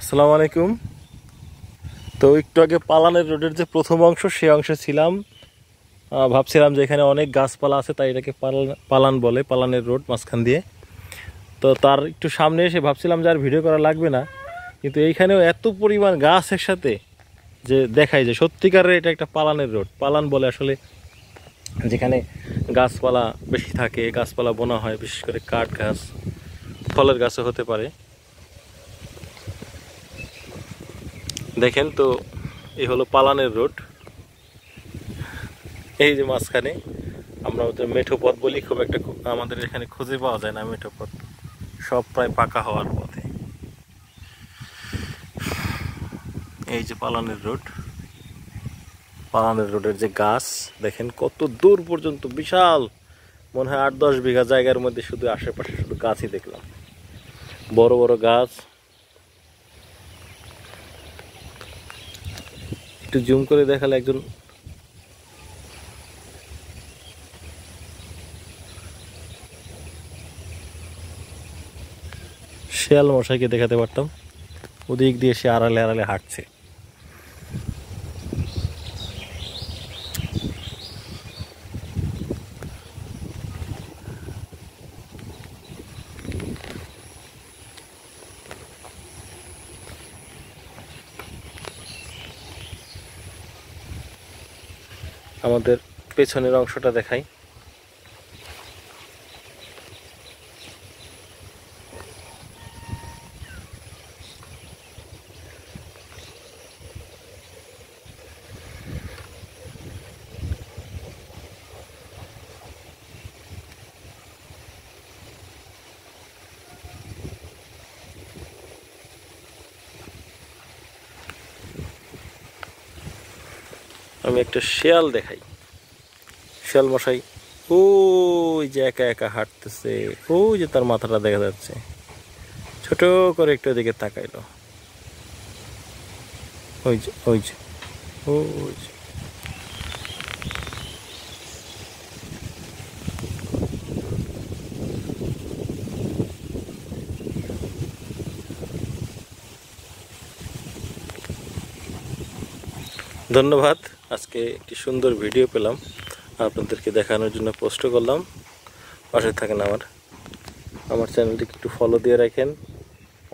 আসসালামু আলাইকুম। তো একটু আগে পালানের রোডের যে প্রথম অংশ সেই অংশে ছিলাম। ভাবছিলাম যে এখানে অনেক গাছপালা আছে, তাই এটাকে পালান বলে, পালানের রোড মাঝখান দিয়ে। তো তার একটু সামনে এসে ভাবছিলাম যে আর ভিডিও করা লাগবে না, কিন্তু এইখানেও এত পরিমাণ গাছ একসাথে যে দেখায় যে সত্যিকারের এটা একটা পালানের রোড। পালান বলে আসলে যেখানে গাছপালা বেশি থাকে, গাছপালা বোনা হয়, বিশেষ করে কাঠ গাছ, ফলের গাছও হতে পারে। দেখেন তো, এই হলো পালানের রোড। এই যে মাঝখানে আমরা ওদের মেঠো পথ বলি, খুব একটা আমাদের এখানে খুঁজে পাওয়া যায় না মেঠো পথ, সব প্রায় পাকা হওয়ার পথে। এই যে পালানের রোড, পালানের রোডের যে গাছ দেখেন কত দূর পর্যন্ত, বিশাল, মনে হয় 8-10 বিঘা জায়গার মধ্যে শুধু আশেপাশে শুধু গাছই দেখলাম, বড় বড় গাছ। একটু জুম করে দেখালে একজন শিয়াল মশাইকে দেখাতে পারতাম, ওদিক দিয়ে সে আড়ালে আড়ালে হাঁটছে। আমাদের পেছনের অংশটা দেখাই। আমি একটা শিয়াল দেখাই। শিয়াল মশাই ওই যে একা একা হাঁটতেছে, ওই যে তার মাথাটা দেখা যাচ্ছে, ছোট করে একটু দিকে তাকাইলো। ওই যে ওই যে ওই যে। ধন্যবাদ। আজকে একটি সুন্দর ভিডিও পেলাম, আপনাদেরকে দেখানোর জন্য পোস্ট করলাম। পাশে থাকেন আমার চ্যানেলটিকে একটু ফলো দিয়ে রাখেন।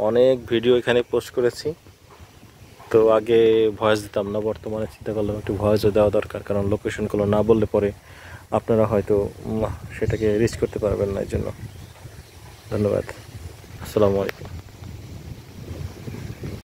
অনেক ভিডিও এখানে পোস্ট করেছি। তো আগে ভয়েস দিতাম না, বর্তমানে চিন্তা করলাম একটু ভয়েসও দেওয়া দরকার, কারণ লোকেশনগুলো না বললে পরে আপনারা হয়তো সেটাকে রিচ করতে পারবেন না। এই জন্য ধন্যবাদ। আসসালামু আলাইকুম।